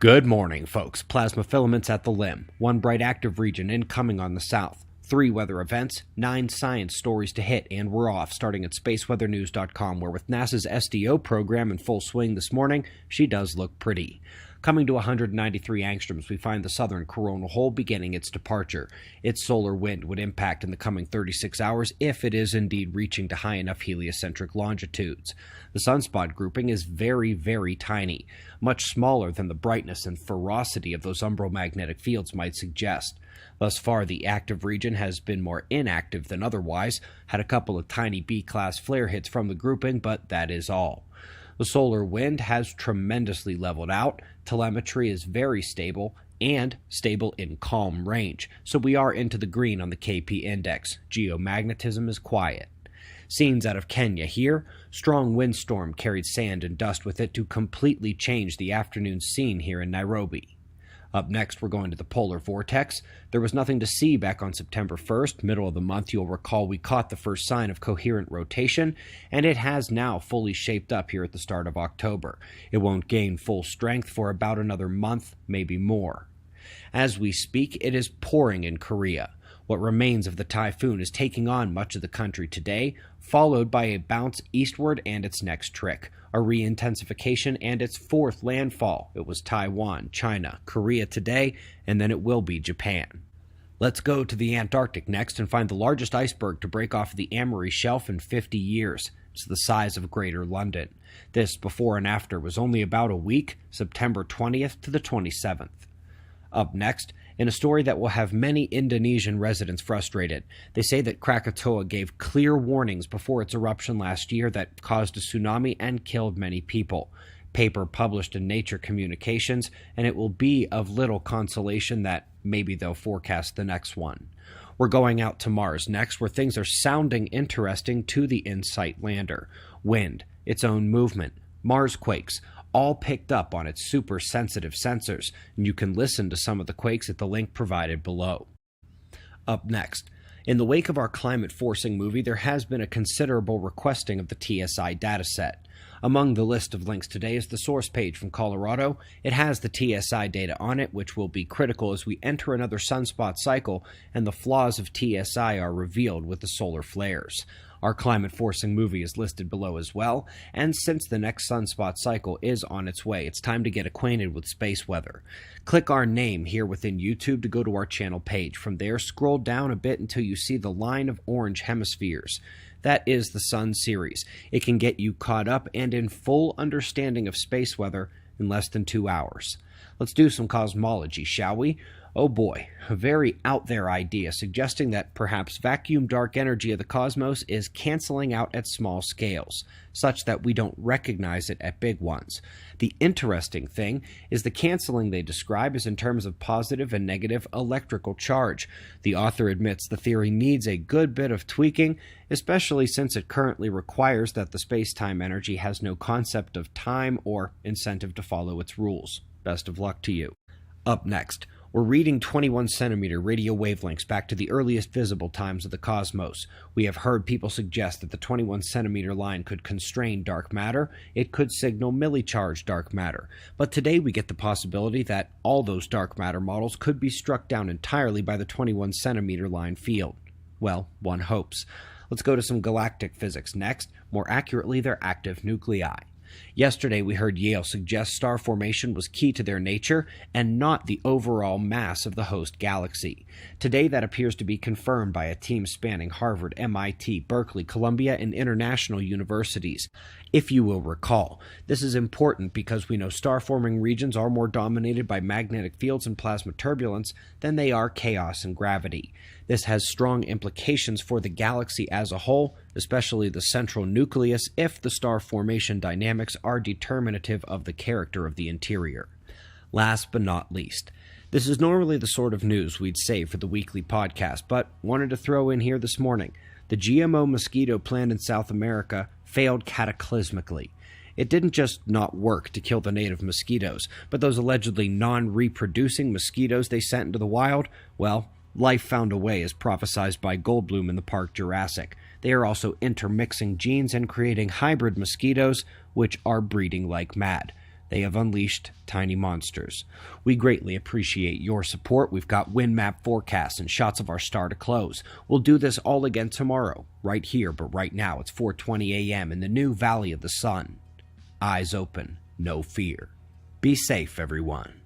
Good morning, folks. Plasma filaments at the limb, one bright active region incoming on the south, 3 weather events, 9 science stories to hit, and we're off, starting at spaceweathernews.com, where with NASA's SDO program in full swing this morning, she does look pretty. Coming to 193 angstroms, we find the southern coronal hole beginning its departure. Its solar wind would impact in the coming 36 hours if it is indeed reaching to high enough heliocentric longitudes. The sunspot grouping is very, very tiny, much smaller than the brightness and ferocity of those umbromagnetic fields might suggest. Thus far, the active region has been more inactive than otherwise, had a couple of tiny B-class flare hits from the grouping, but that is all. The solar wind has tremendously leveled out, telemetry is very stable, and stable in calm range, so we are into the green on the KP index. Geomagnetism is quiet. Scenes out of Kenya here. Strong windstorm carried sand and dust with it to completely change the afternoon scene here in Nairobi. Up next, we're going to the polar vortex. There was nothing to see back on September 1st, middle of the month. You'll recall we caught the first sign of coherent rotation, and it has now fully shaped up here at the start of October. It won't gain full strength for about another month, maybe more. As we speak, it is pouring in Korea. What remains of the typhoon is taking on much of the country today, followed by a bounce eastward and its next trick, a re-intensification and its fourth landfall. It was Taiwan, China, Korea today, and then it will be Japan. Let's go to the Antarctic next and find the largest iceberg to break off the Amory Shelf in 50 years. It's the size of Greater London. This before and after was only about a week, September 20th to the 27th. Up next, in a story that will have many Indonesian residents frustrated, they say that Krakatoa gave clear warnings before its eruption last year that caused a tsunami and killed many people. Paper published in Nature Communications, and it will be of little consolation that maybe they'll forecast the next one. We're going out to Mars next, where things are sounding interesting to the InSight lander. Wind, its own movement, Mars quakes, all picked up on its super-sensitive sensors, and you can listen to some of the quakes at the link provided below. Up next, in the wake of our climate-forcing movie, there has been a considerable requesting of the TSI dataset. Among the list of links today is the source page from Colorado. It has the TSI data on it, which will be critical as we enter another sunspot cycle, and the flaws of TSI are revealed with the solar flares. Our climate-forcing movie is listed below as well, and since the next sunspot cycle is on its way, it's time to get acquainted with space weather. Click our name here within YouTube to go to our channel page. From there, scroll down a bit until you see the line of orange hemispheres. That is the Sun series. It can get you caught up and in full understanding of space weather in less than 2 hours. Let's do some cosmology, shall we? Oh boy, a very out there idea suggesting that perhaps vacuum dark energy of the cosmos is canceling out at small scales, such that we don't recognize it at big ones. The interesting thing is the canceling they describe is in terms of positive and negative electrical charge. The author admits the theory needs a good bit of tweaking, especially since it currently requires that the space-time energy has no concept of time or incentive to follow its rules. Best of luck to you. Up next, we're reading 21-centimeter radio wavelengths back to the earliest visible times of the cosmos. We have heard people suggest that the 21-centimeter line could constrain dark matter. It could signal milli-charged dark matter. But today we get the possibility that all those dark matter models could be struck down entirely by the 21-centimeter line field. Well, one hopes. Let's go to some galactic physics next, more accurately their active nuclei. Yesterday, we heard Yale suggest star formation was key to their nature and not the overall mass of the host galaxy. Today, that appears to be confirmed by a team spanning Harvard, MIT, Berkeley, Columbia, and international universities. If you will recall, this is important because we know star-forming regions are more dominated by magnetic fields and plasma turbulence than they are chaos and gravity. This has strong implications for the galaxy as a whole, especially the central nucleus, if the star formation dynamics are determinative of the character of the interior. Last but not least, this is normally the sort of news we'd save for the weekly podcast, but wanted to throw in here this morning. The GMO mosquito plant in South America failed cataclysmically. It didn't just not work to kill the native mosquitoes, but those allegedly non-reproducing mosquitoes they sent into the wild, well, life found a way as prophesized by Goldblum in the Park Jurassic. They are also intermixing genes and creating hybrid mosquitoes, which are breeding like mad. They have unleashed tiny monsters. We greatly appreciate your support. We've got wind map forecasts and shots of our star to close. We'll do this all again tomorrow, right here, but right now it's 4:20 a.m. in the new Valley of the Sun. Eyes open, no fear. Be safe, everyone.